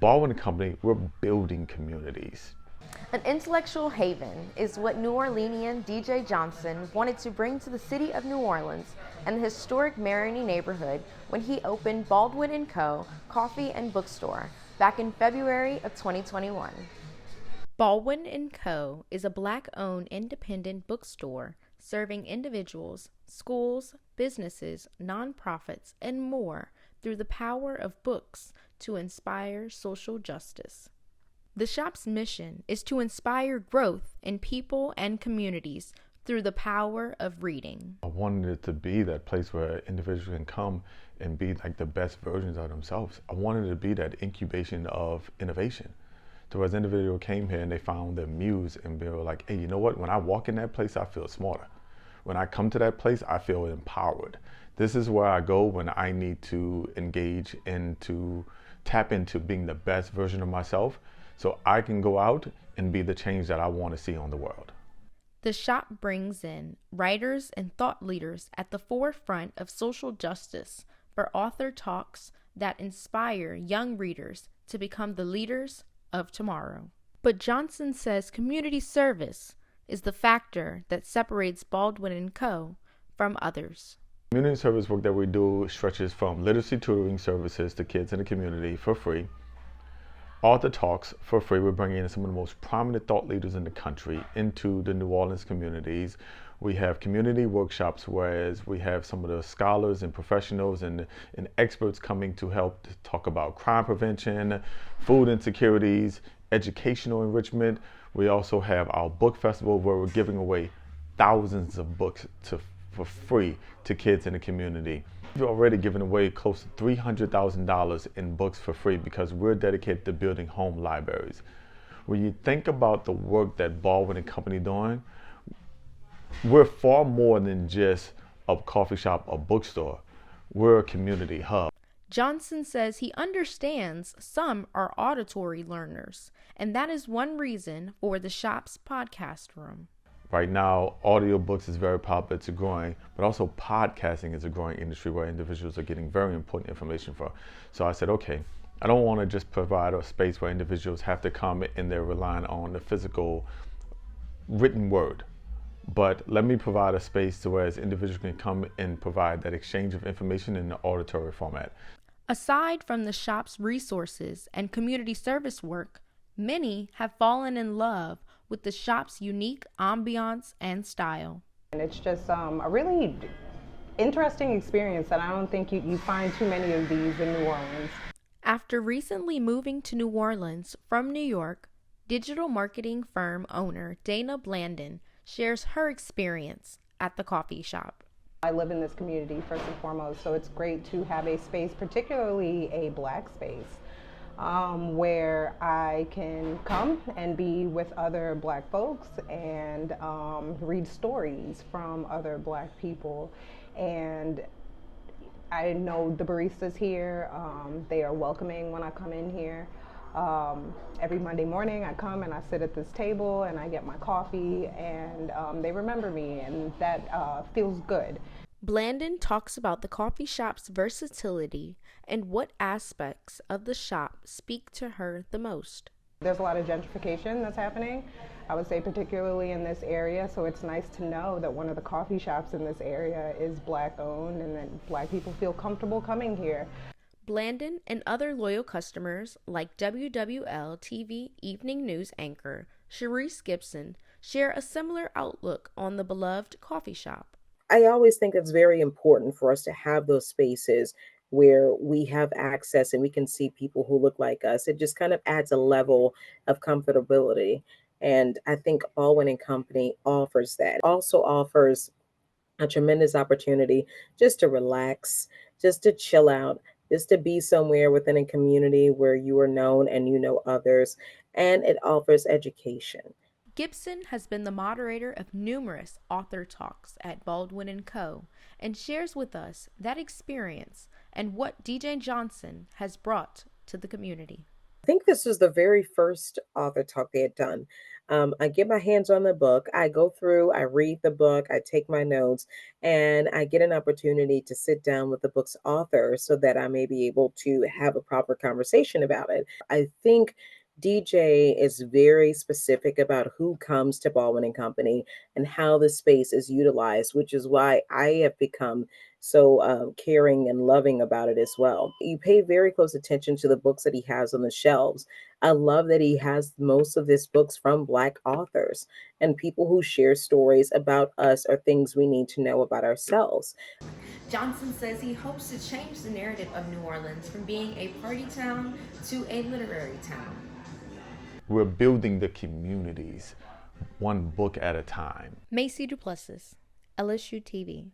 Baldwin Company, we're building communities. An intellectual haven is what New Orleanian DJ Johnson wanted to bring to the city of New Orleans and the historic Marigny neighborhood when he opened Baldwin Co. Coffee and Bookstore back in February of 2021. Baldwin Co. is a Black-owned independent bookstore serving individuals, schools, businesses, nonprofits, and more through the power of books to inspire social justice. The shop's mission is to inspire growth in people and communities through the power of reading. I wanted it to be that place where individuals can come and be like the best versions of themselves. I wanted it to be that incubation of innovation. So as individuals came here and they found their muse and they were like, hey, you know what? When I walk in that place, I feel smarter. When I come to that place, I feel empowered. This is where I go when I need to engage and to tap into being the best version of myself so I can go out and be the change that I want to see on the world. The shop brings in writers and thought leaders at the forefront of social justice for author talks that inspire young readers to become the leaders of tomorrow. But Johnson says community service is the factor that separates Baldwin & Co. from others. Community service work that we do stretches from literacy tutoring services to kids in the community for free, author talks for free. We're bringing in some of the most prominent thought leaders in the country into the New Orleans communities. We have community workshops, whereas we have some of the scholars and professionals and experts coming to help to talk about crime prevention, food insecurities, educational enrichment. We also have our book festival where we're giving away thousands of books for free to kids in the community. We've already given away close to $300,000 in books for free because we're dedicated to building home libraries. When you think about the work that Baldwin and Company doing, we're far more than just a coffee shop or bookstore. We're a community hub. Johnson says he understands some are auditory learners, and that is one reason for the shop's podcast room. Right now, audiobooks is very popular, it's growing, but also podcasting is a growing industry where individuals are getting very important information from. So I said, okay, I don't want to just provide a space where individuals have to come and they're relying on the physical written word. But let me provide a space to where individuals can come and provide that exchange of information in the auditory format. Aside from the shop's resources and community service work, many have fallen in love with the shop's unique ambiance and style. And it's just a really interesting experience that I don't think you find too many of these in New Orleans. After recently moving to New Orleans from New York, digital marketing firm owner Dana Blandon shares her experience at the coffee shop. I live in this community first and foremost, so it's great to have a space, particularly a Black space, where I can come and be with other Black folks and read stories from other Black people. And I know the baristas here, they are welcoming when I come in here. Every Monday morning I come and I sit at this table and I get my coffee and they remember me, and that feels good. Blandon talks about the coffee shop's versatility and what aspects of the shop speak to her the most. There's a lot of gentrification that's happening, I would say particularly in this area, so it's nice to know that one of the coffee shops in this area is Black owned and that Black people feel comfortable coming here. Blandon and other loyal customers like WWL TV evening news anchor Sharice Gibson share a similar outlook on the beloved coffee shop. I always think it's very important for us to have those spaces where we have access and we can see people who look like us. It just kind of adds a level of comfortability. And I think Baldwin & Company offers that. Also offers a tremendous opportunity just to relax, just to chill out, just to be somewhere within a community where you are known and you know others. And it offers education. Gibson has been the moderator of numerous author talks at Baldwin & Co. and shares with us that experience and what DJ Johnson has brought to the community. I think this was the very first author talk they had done. I get my hands on the book, I go through, I read the book, I take my notes, and I get an opportunity to sit down with the book's author so that I may be able to have a proper conversation about it. I think DJ is very specific about who comes to Baldwin and Company and how the space is utilized, which is why I have become so caring and loving about it as well. You pay very close attention to the books that he has on the shelves. I love that he has most of his books from Black authors and people who share stories about us or things we need to know about ourselves. Johnson says he hopes to change the narrative of New Orleans from being a party town to a literary town. We're building the communities one book at a time. Macy Duplessis, LSU TV.